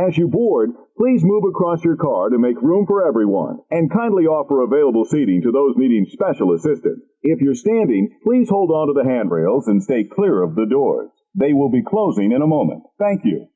As you board, please move across your car to make room for everyone, and kindly offer available seating to those needing special assistance. If you're standing, please hold on to the handrails and stay clear of the doors. They will be closing in a moment. Thank you.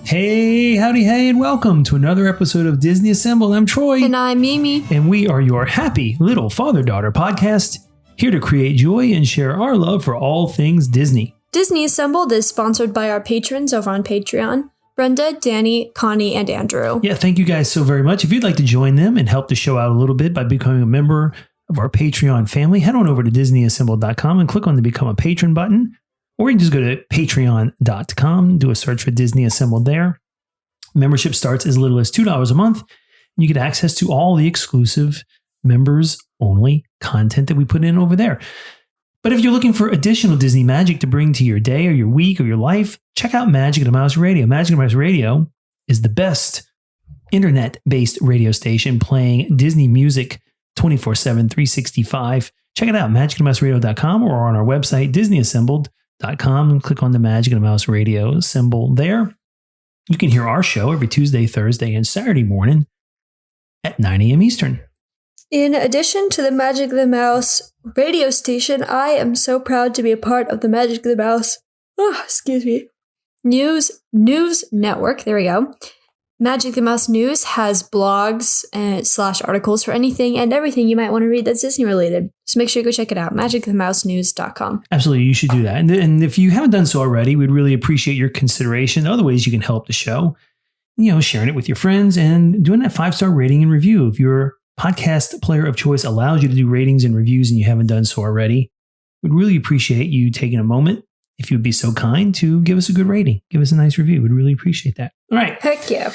Hey, howdy, hey, and welcome to another episode of Disney Assembled. I'm Troy. And I'm Mimi. And we are your happy little father-daughter podcast, here to create joy and share our love for all things Disney. Disney Assembled is sponsored by our patrons over on Patreon, Brenda, Danny, Connie, and Andrew. Yeah, thank you guys so very much. If you'd like to join them and help the show out a little bit by becoming a member of our Patreon family, head on over to DisneyAssembled.com and click on the Become a Patron button. Or you can just go to patreon.com, do a search for Disney Assembled there. Membership starts as little as $2 a month. You get access to all the exclusive members-only content that we put in over there. But if you're looking for additional Disney magic to bring to your day or your week or your life, check out Magic and the Mouse Radio. Magic and the Mouse Radio is the best internet-based radio station playing Disney music 24/7, 365. Check it out, magicandthemouseradio.com, or on our website, DisneyAssembled.com, and click on the Magic and the Mouse Radio symbol there. You can hear our show every Tuesday, Thursday, and Saturday morning at 9 a.m. Eastern. In addition to the Magic the Mouse radio station, I am so proud to be a part of the Magic the Mouse, news network. There we go. Magic the Mouse News has blogs and / articles for anything and everything you might want to read that's Disney related. So make sure you go check it out, magicthemousenews.com. Absolutely, you should do that. And if you haven't done so already, we'd really appreciate your consideration. Other ways you can help the show, sharing it with your friends and doing that 5-star rating and review. If your podcast player of choice allows you to do ratings and reviews and you haven't done so already, we'd really appreciate you taking a moment, if you'd be so kind, to give us a good rating. Give us a nice review. We'd really appreciate that. All right. Heck yeah.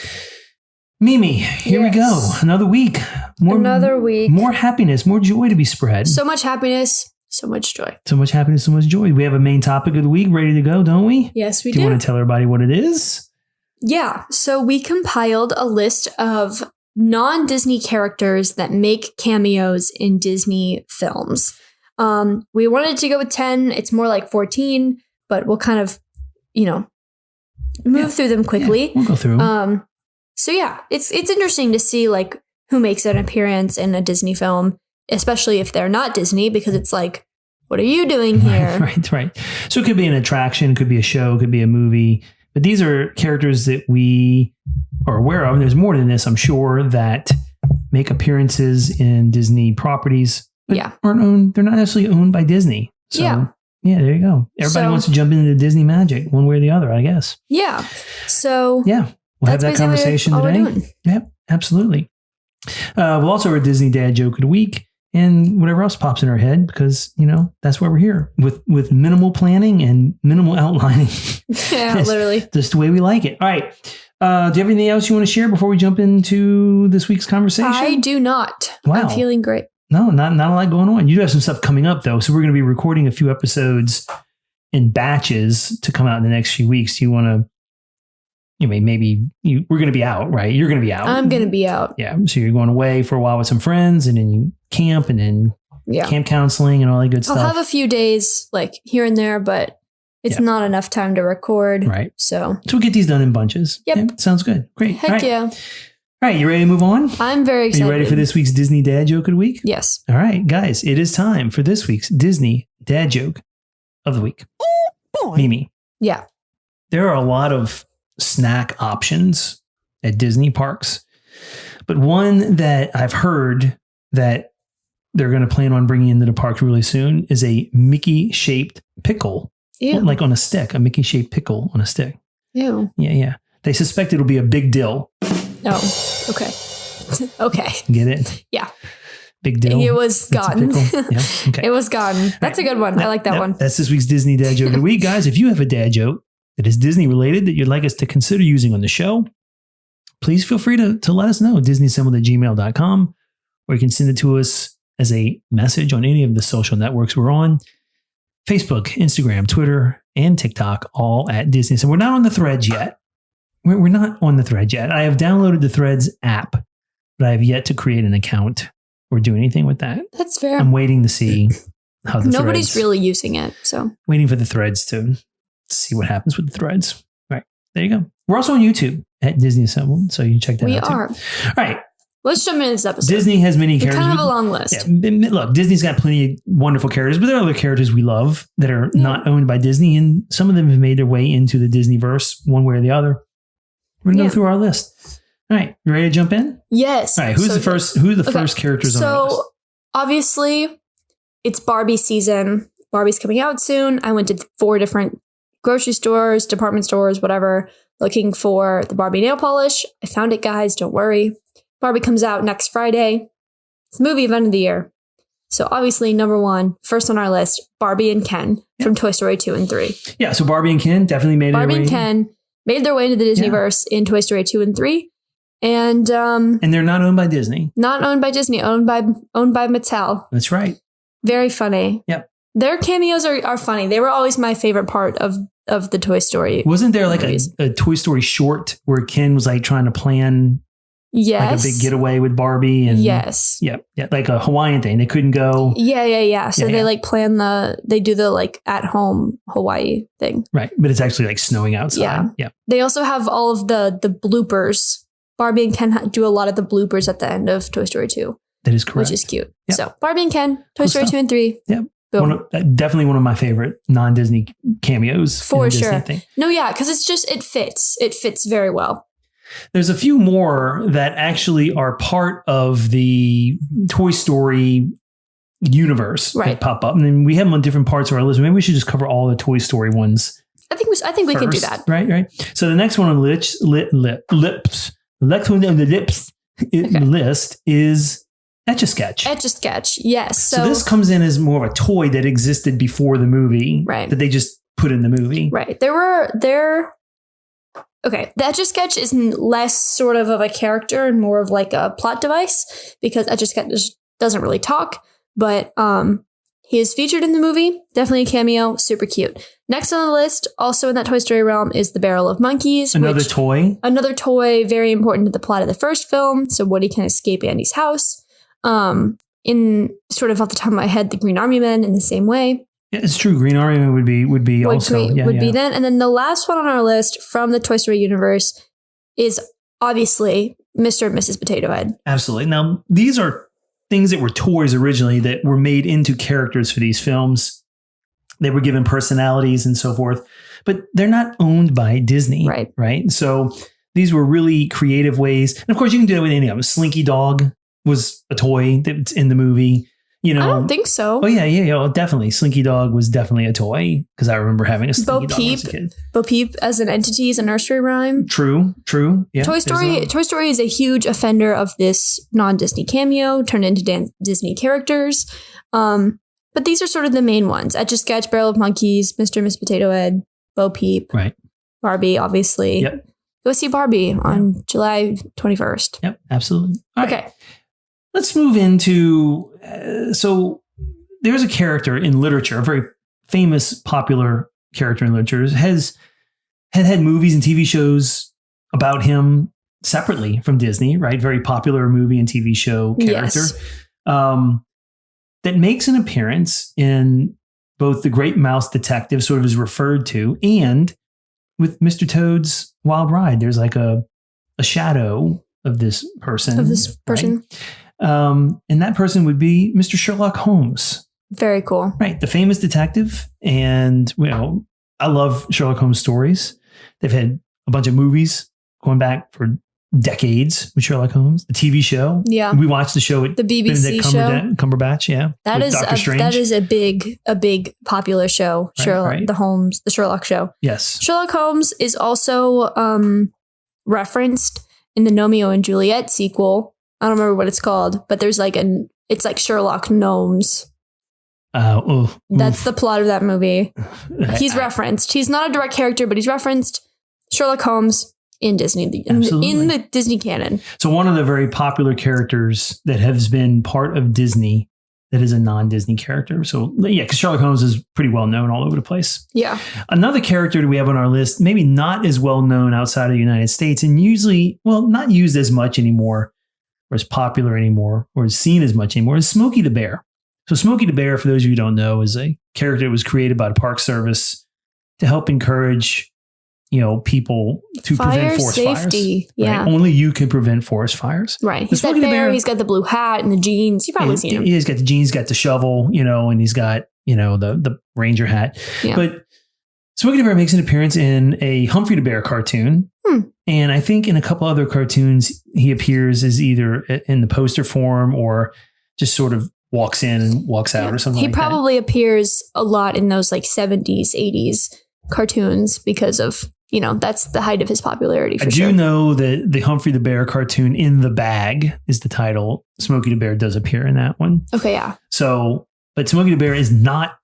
Mimi, here we go. Another week. Another week. More happiness, more joy to be spread. So much happiness, so much joy. So much happiness, so much joy. We have a main topic of the week ready to go, don't we? Yes, we do. Do you want to tell everybody what it is? Yeah. So we compiled a list of non-Disney characters that make cameos in Disney films. We wanted to go with 10. It's more like 14, but we'll kind of, move through them quickly. Yeah, we'll go through them. So yeah, it's interesting to see like who makes an appearance in a Disney film, especially if they're not Disney, because it's like, what are you doing here? Right. So it could be an attraction, could be a show, could be a movie, but these are characters that we are aware of. And there's more than this, I'm sure, that make appearances in Disney properties. But aren't owned. They're not necessarily owned by Disney. So, yeah, there you go. Everybody wants to jump into Disney magic one way or the other, I guess. Yeah. So we'll have that conversation today. Yep, absolutely. We'll also have a Disney dad joke of the week and whatever else pops in our head, because that's why we're here with minimal planning and minimal outlining. Yeah, literally. Just the way we like it. All right. Do you have anything else you want to share before we jump into this week's conversation? I do not. Wow. I'm feeling great. No, not a lot going on. You do have some stuff coming up, though. So we're going to be recording a few episodes in batches to come out in the next few weeks. Do you want to, we're going to be out, right? You're going to be out. I'm going to be out. Yeah. So you're going away for a while with some friends, and then you camp, and then camp counseling and all that good stuff. I'll have a few days like here and there, but it's not enough time to record. Right. So we'll get these done in bunches. Yep. Yeah, sounds good. Great. Heck yeah. All right, you ready to move on? I'm very excited. Are you ready for this week's Disney Dad Joke of the Week? Yes. All right, guys, it is time for this week's Disney Dad Joke of the Week. Oh, boy. Mimi. Yeah. There are a lot of snack options at Disney parks, but one that I've heard that they're going to plan on bringing into the park really soon is a Mickey-shaped pickle. Ew. Like on a stick, a Mickey-shaped pickle on a stick. Ew. Yeah. They suspect it'll be a big dill. Oh, okay. Okay. Get it? Yeah. Big Dill. It was gone. Yeah. Okay. It was gone. That's a good one. I like that one. That's this week's Disney Dad Joke of the Week. Guys, if you have a dad joke that is Disney related that you'd like us to consider using on the show, please feel free to let us know. DisneyAssembled@gmail.com, or you can send it to us as a message on any of the social networks we're on. Facebook, Instagram, Twitter, and TikTok, all at Disney. So we're not on the Threads yet. We're not on the Threads yet. I have downloaded the Threads app, but I have yet to create an account or do anything with that. That's fair. I'm waiting to see how the Nobody's Threads, really using it, so waiting for the Threads to see what happens with the Threads. All right, there you go. We're also on YouTube at Disney Assembled, so you can check that we out too. are. All right. Let's jump into this episode. Disney has many characters. We kind of have a long list. Yeah, look, Disney's got plenty of wonderful characters, but there are other characters we love that are not owned by Disney, and some of them have made their way into the Disneyverse one way or the other. We're going to go through our list. All right, you ready to jump in? Yes. All right, who are the first characters on our list? So, obviously, it's Barbie season. Barbie's coming out soon. I went to 4 different grocery stores, department stores, whatever, looking for the Barbie nail polish. I found it, guys. Don't worry. Barbie comes out next Friday. It's the movie event of the year. So obviously, number 1, first on our list, Barbie and Ken from Toy Story 2 and 3. Yeah, so Barbie and Ken definitely made Barbie and Ken made their way into the Disneyverse in Toy Story 2 and 3. And they're not owned by Disney. Not owned by Disney, owned by Mattel. That's right. Very funny. Yep. Their cameos are funny. They were always my favorite part of the Toy Story. Wasn't there like a Toy Story short where Ken was like trying to plan like a big getaway with Barbie? And yes. Yeah, like a Hawaiian thing. They couldn't go. Yeah. So they like plan they do the like at home Hawaii thing. Right. But it's actually like snowing outside. Yeah. They also have all of the bloopers. Barbie and Ken do a lot of the bloopers at the end of Toy Story 2. That is correct. Which is cute. Yep. So Barbie and Ken, Toy Story 2 and 3. Yep. Definitely one of my favorite non-Disney cameos. For sure. No, yeah, because it fits. It fits very well. There's a few more that actually are part of the Toy Story universe that pop up. And then we have them on different parts of our list. Maybe we should just cover all the Toy Story ones. I think we can do that. Right. So the next one on the list is Etch-a-Sketch. Etch-a-Sketch, yes. So this comes in as more of a toy that existed before the movie. Right. That they just put in the movie. Right. The Etch-a-Sketch is less sort of a character and more of like a plot device because Etch-a-Sketch doesn't really talk, but he is featured in the movie. Definitely a cameo. Super cute. Next on the list, also in that Toy Story realm, is the Barrel of Monkeys. Another toy, very important to the plot of the first film. So Woody can escape Andy's house. In sort of off the top of my head, the Green Army Men in the same way. Yeah, it's true. Green Army Men would be also be then. And then the last one on our list from the Toy Story universe is obviously Mr. and Mrs. Potato Head. Absolutely. Now, these are things that were toys originally that were made into characters for these films. They were given personalities and so forth, but they're not owned by Disney. Right. So these were really creative ways. And of course, you can do it with any of them. Slinky Dog was a toy that's in the movie. I don't think so. Oh, yeah. Definitely. Slinky Dog was definitely a toy because I remember having a Slinky Dog as a kid. Bo Peep as an entity is a nursery rhyme. True. Yeah. Toy Story is a huge offender of this non-Disney cameo turned into Disney characters. But these are sort of the main ones. Etch-a-Sketch, Barrel of Monkeys, Mr. and Miss Potato Head, Bo Peep. Right. Barbie, obviously. Yep. Go see Barbie on July 21st. Yep, absolutely. All right. Okay. Let's move into, so there's a character in literature, a very famous, popular character in literature, had movies and TV shows about him separately from Disney, right? Very popular movie and TV show character. Yes. That makes an appearance in both The Great Mouse Detective, sort of is referred to, and with Mr. Toad's Wild Ride. There's like a shadow of this person. Right? And that person would be Mr. Sherlock Holmes. Very cool. Right. The famous detective. And, I love Sherlock Holmes stories. They've had a bunch of movies going back for decades with Sherlock Holmes. The TV show. Yeah. We watched the show at the BBC Cumberbatch. Yeah. That is a big popular show. Right, the Sherlock show. Yes. Sherlock Holmes is also referenced in the Romeo and Juliet sequel. I don't remember what it's called, but there's like It's like Sherlock Gnomes. That's the plot of that movie. He's referenced. He's not a direct character, but he's referenced. Sherlock Holmes in Disney, in the Disney canon. So one of the very popular characters that has been part of Disney that is a non-Disney character. So yeah, because Sherlock Holmes is pretty well known all over the place. Yeah. Another character that we have on our list, maybe not as well known outside of the United States and usually, well, not used as much anymore or as popular anymore or as seen as much anymore, is Smokey the Bear. So Smokey the Bear, for those of you who don't know, is a character that was created by the Park Service to help encourage, people to prevent forest safety. Fires. Yeah. Right? Only you can prevent forest fires. Right. He's that bear. He's got the blue hat and the jeans. You've probably seen him. He's got the jeans, got the shovel, and he's got, the ranger hat. Yeah. But Smokey the Bear makes an appearance in a Humphrey the Bear cartoon. And I think in a couple other cartoons, he appears as either in the poster form or just sort of walks in and walks out or something like that. He probably appears a lot in those like 70s, 80s cartoons because of, that's the height of his popularity for sure. I do know that the Humphrey the Bear cartoon In the Bag is the title. Smokey the Bear does appear in that one. Okay, yeah. So, but Smokey the Bear is not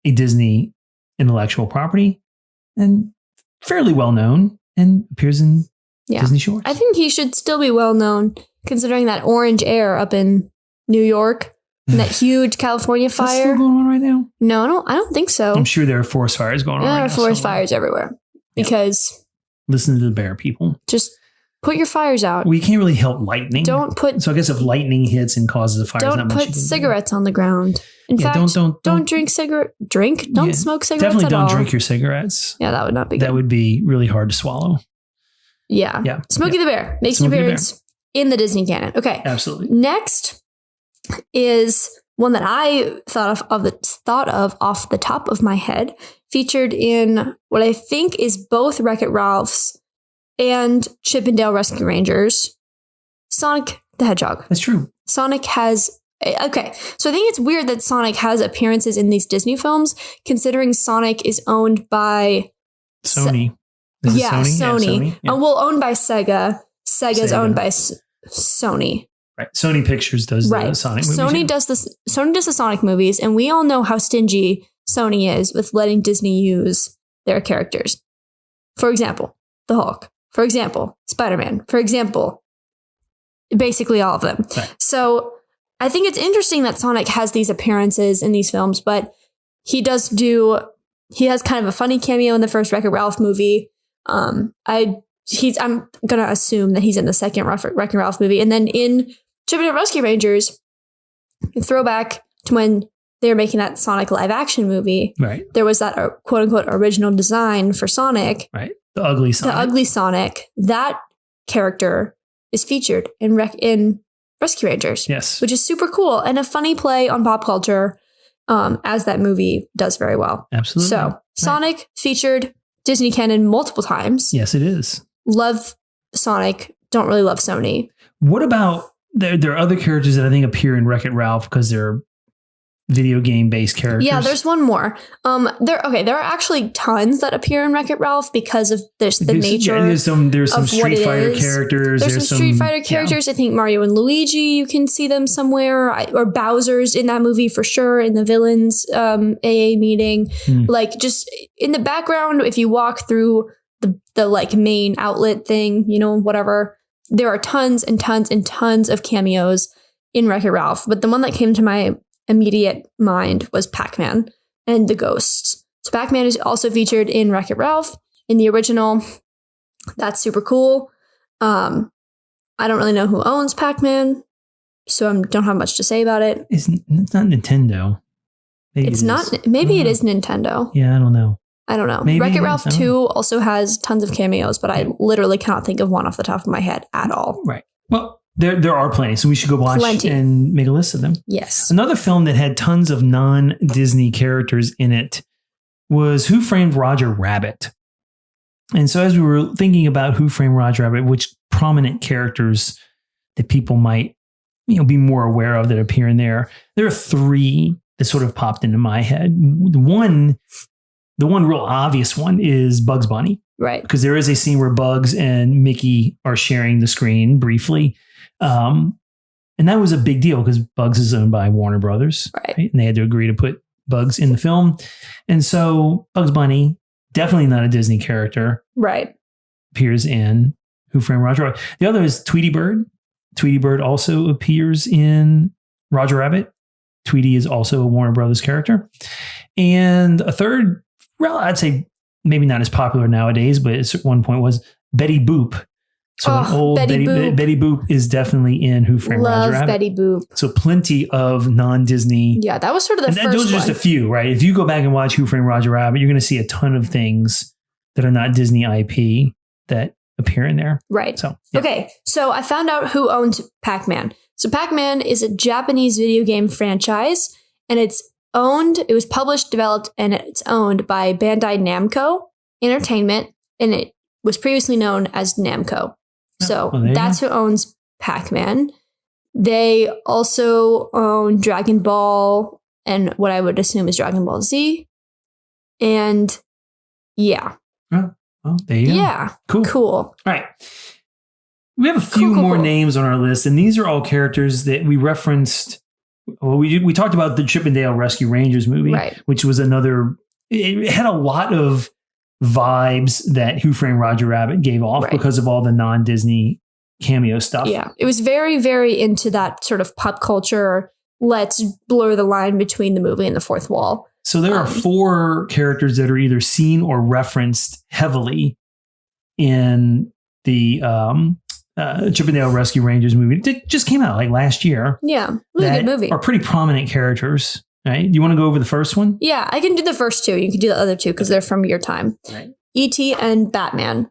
a Disney intellectual property and fairly well known and appears in Disney shorts. I think he should still be well known considering that orange air up in New York. And that huge California fire. Is that still going on right now? No, I don't think so. I'm sure there are forest fires going on right now. There are forest fires everywhere. Because... Listen to the bear, people. Just put your fires out. We can't really help lightning. Don't put... So I guess if lightning hits and causes a fire, don't put cigarettes on the ground. In fact, don't drink cigarette... Drink? Don't smoke cigarettes definitely at all. Definitely don't drink your cigarettes. Yeah, that would not be good. That would be really hard to swallow. Yeah. Smokey the Bear makes an appearance in the Disney canon. Okay. Absolutely. Next is one that I thought of off the top of my head, featured in what I think is both Wreck-It Ralph's and Chip 'n Dale Rescue Rangers, Sonic the Hedgehog. That's true. Sonic has... Okay, so I think it's weird that Sonic has appearances in these Disney films, considering Sonic is owned by... Sony. Sony. Yeah, Sony. Yeah. Well, owned by Sega. Sega's owned by Sony. Right. Sony Pictures does the Sonic movies. Sony does the Sonic movies, and we all know how stingy Sony is with letting Disney use their characters. For example, the Hulk. For example, Spider-Man. For example, basically all of them. Right. So I think it's interesting that Sonic has these appearances in these films, but he has kind of a funny cameo in the first Wreck-It Ralph movie. I'm gonna assume that he's in the second Wreck-It Ralph movie, and then in Chip 'n Dale Rescue Rangers, throwback to when they were making that Sonic live action movie. Right. There was that quote unquote original design for Sonic. Right. The ugly Sonic. That character is featured in Rescue Rangers. Yes. Which is super cool and a funny play on pop culture, as that movie does very well. Absolutely. So Sonic featured Disney canon multiple times. Yes, it is. Love Sonic. Don't really love Sony. What about there are other characters that I think appear in Wreck-It Ralph because they're video game based characters? Yeah, there's one more. There are actually tons that appear in Wreck-It Ralph because of the nature. Yeah, there's some Street Fighter characters. There's some Street Fighter characters. I think Mario and Luigi, you can see them somewhere, or Bowser's in that movie for sure. In the villains AA meeting, like just in the background. If you walk through the like main outlet thing, whatever, there are tons and tons and tons of cameos in Wreck-It Ralph. But the one that came to my immediate mind was Pac-Man and the Ghosts. So Pac-Man is also featured in Wreck-It Ralph in the original. That's super cool. I don't really know who owns Pac-Man, so I don't have much to say about it. It's not Nintendo. Maybe it is Nintendo. Yeah, I don't know. Maybe Wreck-It Ralph 2 also has tons of cameos, but I literally cannot think of one off the top of my head at all. Right. Well, there are plenty, so we should go watch and make a list of them. Yes. Another film that had tons of non-Disney characters in it was Who Framed Roger Rabbit. And so as we were thinking about Who Framed Roger Rabbit, which prominent characters that people might be more aware of that appear in there are three that sort of popped into my head. The one real obvious one is Bugs Bunny. Right. Because there is a scene where Bugs and Mickey are sharing the screen briefly. And that was a big deal because Bugs is owned by Warner Brothers. Right. And they had to agree to put Bugs in the film. And so Bugs Bunny, definitely not a Disney character, Right. appears in Who Framed Roger Rabbit. The other is Tweety Bird. Tweety Bird also appears in Roger Rabbit. Tweety is also a Warner Brothers character. And a third, well, I'd say maybe not as popular nowadays, but at one point was Betty Boop. So an old Betty Boop is definitely in Who Framed Roger Rabbit. Love Betty Boop. So plenty of non-Disney. Yeah, that was sort of the first those are just a few, right? If you go back and watch Who Framed Roger Rabbit, you're going to see a ton of things that are not Disney IP that appear in there. Right. So, yeah. Okay, so I found out who owns Pac-Man. So Pac-Man is a Japanese video game franchise, and it was published, developed, and it's owned by Bandai Namco Entertainment, and it was previously known as Namco. So that's who owns Pac-Man. They also own Dragon Ball and what I would assume is Dragon Ball Z. And yeah. Oh, well, there you go. Yeah. Cool. All right. We have a few more names on our list, and these are all characters that we referenced. Well, we talked about the Chip 'n Dale Rescue Rangers movie, right, which was another. It had a lot of vibes that Who Framed Roger Rabbit gave off because of all the non-Disney cameo stuff. Yeah, it was very, very into that sort of pop culture. Let's blur the line between the movie and the fourth wall. So there are 4 characters that are either seen or referenced heavily in the Chip 'n Dale Rescue Rangers movie. It just came out like last year. Yeah, it was a good movie. Are pretty prominent characters. Right? Do you want to go over the first one? Yeah, I can do the first 2. You can do the other 2 because they're from your time. Right. E.T. and Batman.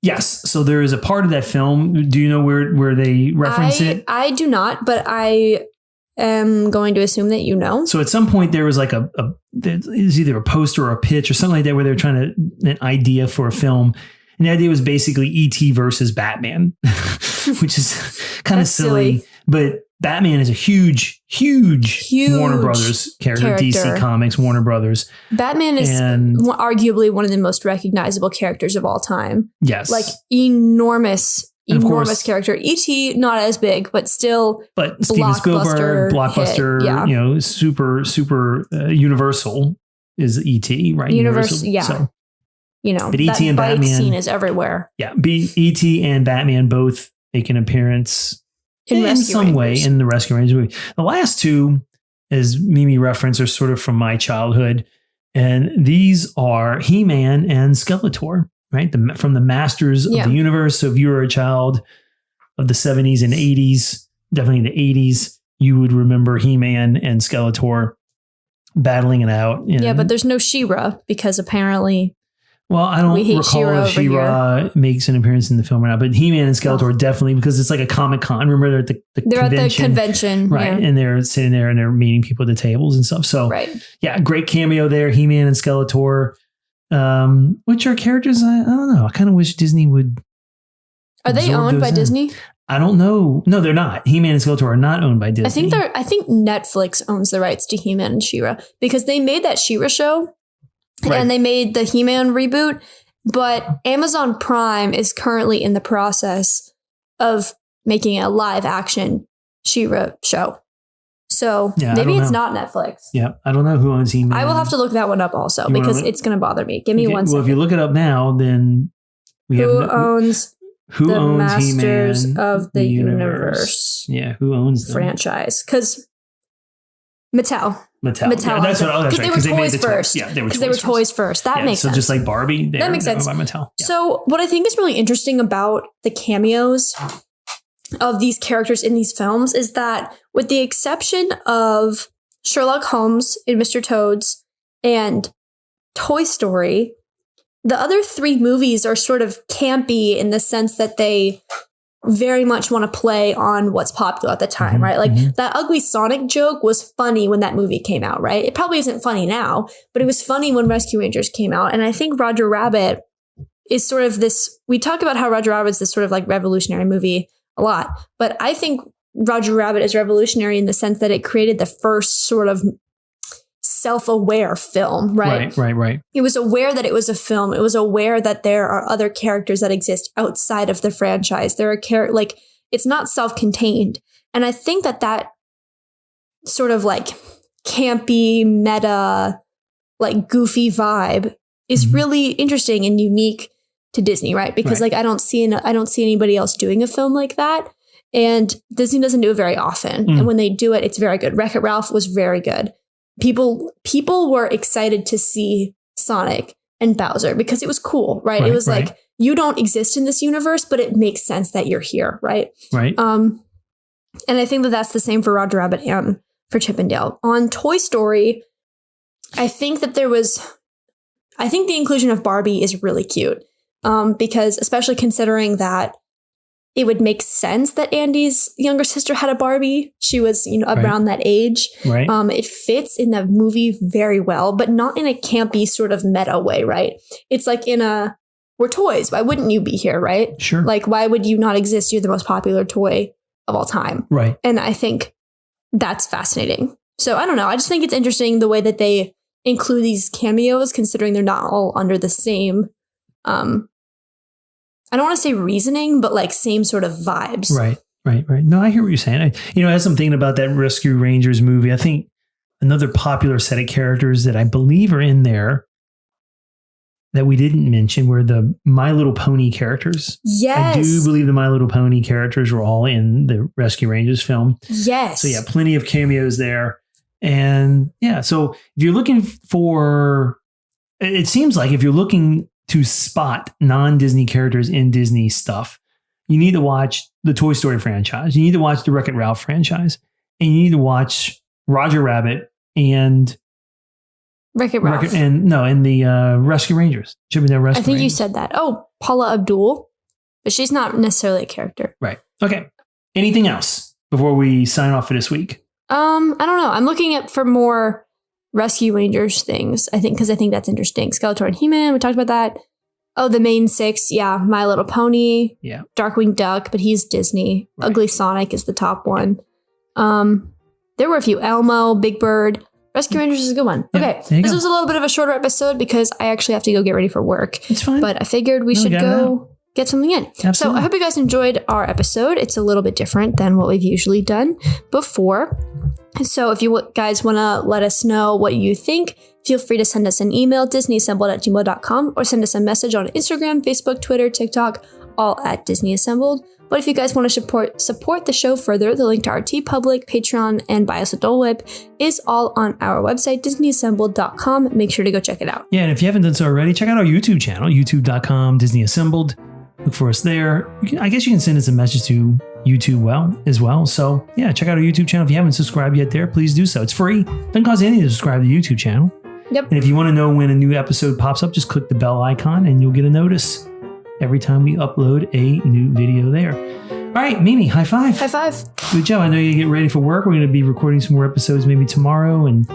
Yes. So there is a part of that film. Do you know where they reference it? I do not, but I am going to assume that you know. So at some point there was like it was either a poster or a pitch or something like that where they were trying an idea for a film. And the idea was basically E.T. versus Batman, which is kind of silly. But Batman is a huge Warner Brothers character. DC Comics, Warner Brothers. Batman is arguably one of the most recognizable characters of all time. Yes. Like enormous character. E.T. not as big, but still. But Steven Spielberg, blockbuster, yeah. super Universal is E.T., right? Universal, yeah. So, but E.T. and bike Batman scene is everywhere. Yeah, E.T. and Batman both make an appearance in some way in the Rescue Rangers movie. The last 2, as Mimi referenced, are sort of from my childhood. And these are He-Man and Skeletor, right? From the Masters of the Universe. So if you were a child of the 70s and 80s, definitely the 80s, you would remember He-Man and Skeletor battling it out. Yeah, but there's no She-Ra because apparently... Well, I don't recall if She-Ra makes an appearance in the film or not, but He-Man and Skeletor definitely, because it's like a Comic-Con. Remember, they're at the convention. At the convention. Right, and they're sitting there and they're meeting people at the tables and stuff. So, yeah, great cameo there, He-Man and Skeletor, which are characters, I don't know. I kind of wish Disney would... Are they owned by Disney? I don't know. No, they're not. He-Man and Skeletor are not owned by Disney. I think Netflix owns the rights to He-Man and She-Ra because they made that She-Ra show. Right. And they made the He-Man reboot, but Amazon Prime is currently in the process of making a live action She-Ra show. So maybe it's not Netflix. Yeah, I don't know who owns He-Man. I will have to look that one up also because it's going to bother me. Give me 1 second. Well, if you look it up now, then who owns Masters He-Man of the Universe? Yeah, who owns them? Franchise? Because Mattel. Yeah, that's right. Because they were toys first. Yeah, they were toys first. That makes sense. So just like Barbie, that makes sense. By Mattel. Yeah. So what I think is really interesting about the cameos of these characters in these films is that with the exception of Sherlock Holmes in Mr. Toad's and Toy Story, the other 3 movies are sort of campy in the sense that they very much want to play on what's popular at the time, right? Like that ugly Sonic joke was funny when that movie came out, right? It probably isn't funny now, but it was funny when Rescue Rangers came out. And I think Roger Rabbit is sort of this, we talk about how Roger Rabbit's this sort of like revolutionary movie a lot, but I think Roger Rabbit is revolutionary in the sense that it created the first sort of self-aware film, right? Right. It was aware that it was a film. It was aware that there are other characters that exist outside of the franchise. There are It's not self-contained. And I think that sort of like campy, meta, like goofy vibe is really interesting and unique to Disney, right? Because like I don't see anybody else doing a film like that. And Disney doesn't do it very often. And when they do it, it's very good. Wreck-It Ralph was very good. People were excited to see Sonic and Bowser because it was cool, right? It was like, you don't exist in this universe, but it makes sense that you're here, right? Right. And I think that's the same for Roger Rabbit and for Chip and Dale. On Toy Story, I think the inclusion of Barbie is really cute. Because especially considering that it would make sense that Andy's younger sister had a Barbie. She was, around that age. Right. It fits in the movie very well, but not in a campy sort of meta way, right? It's like we're toys. Why wouldn't you be here, right? Sure. Like, why would you not exist? You're the most popular toy of all time. Right. And I think that's fascinating. So I don't know. I just think it's interesting the way that they include these cameos, considering they're not all under the same I don't want to say reasoning, but like same sort of vibes. Right. No, I hear what you're saying. As I'm thinking about that Rescue Rangers movie, I think another popular set of characters that I believe are in there that we didn't mention were the My Little Pony characters. Yes. I do believe the My Little Pony characters were all in the Rescue Rangers film. Yes. So yeah, plenty of cameos there. And yeah, so if you're looking it seems like if you're looking to spot non-Disney characters in Disney stuff, you need to watch the Toy Story franchise. You need to watch the Wreck-It Ralph franchise. And you need to watch Roger Rabbit and Wreck-It Ralph. And the Rescue Rangers. Chip and Dale Rescue I think Rangers. you said that. Oh, Paula Abdul. But she's not necessarily a character. Right. Okay. Anything else before we sign off for this week? I don't know. I'm looking for more Rescue Rangers things, because I think that's interesting. Skeletor and He-Man, we talked about that. Oh, the main six, yeah. My Little Pony, yeah. Darkwing Duck, but he's Disney. Right. Ugly Sonic is the top one. There were a few. Elmo, Big Bird. Rescue Rangers is a good one. Yeah, okay, this was a little bit of a shorter episode because I actually have to go get ready for work. It's fine. But I figured we should go get something in. Absolutely. So I hope you guys enjoyed our episode. It's a little bit different than what we've usually done before. So if you guys want to let us know what you think, feel free to send us an email, disneyassembled@gmail.com, or send us a message on Instagram, Facebook, Twitter, TikTok, all at Disney Assembled. But if you guys want to support the show further, the link to our TeePublic, Patreon, and Buy Us a Dole Whip is all on our website, disneyassembled.com. Make sure to go check it out. Yeah, and if you haven't done so already, check out our YouTube channel, youtube.com, Disney Assembled. Look for us there. I guess you can send us a message to YouTube as well. So yeah, check out our YouTube channel. If you haven't subscribed yet there, please do so. It's free. Doesn't cost anything to subscribe to the YouTube channel. Yep. And if you want to know when a new episode pops up, just click the bell icon and you'll get a notice every time we upload a new video there. All right, Mimi, high five. High five. Good job. I know you get ready for work. We're going to be recording some more episodes maybe tomorrow and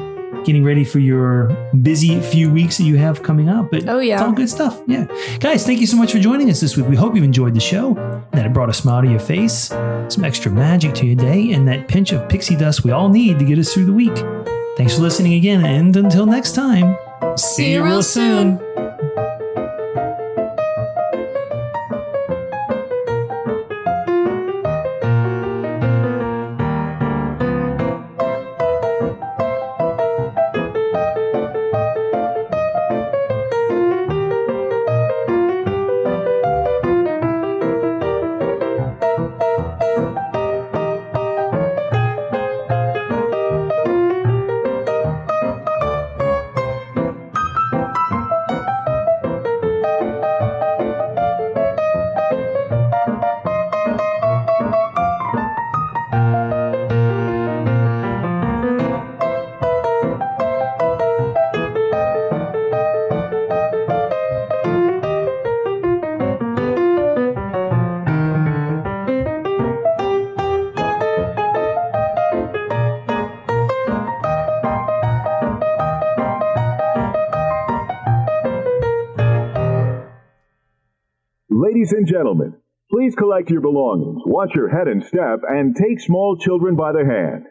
getting ready for your busy few weeks that you have coming up. But it's all good stuff. Yeah. Guys, thank you so much for joining us this week. We hope you enjoyed the show, that it brought a smile to your face, some extra magic to your day, and that pinch of pixie dust we all need to get us through the week. Thanks for listening again, and until next time, see you real soon. Ladies and gentlemen, please collect your belongings, watch your head and step, and take small children by the hand.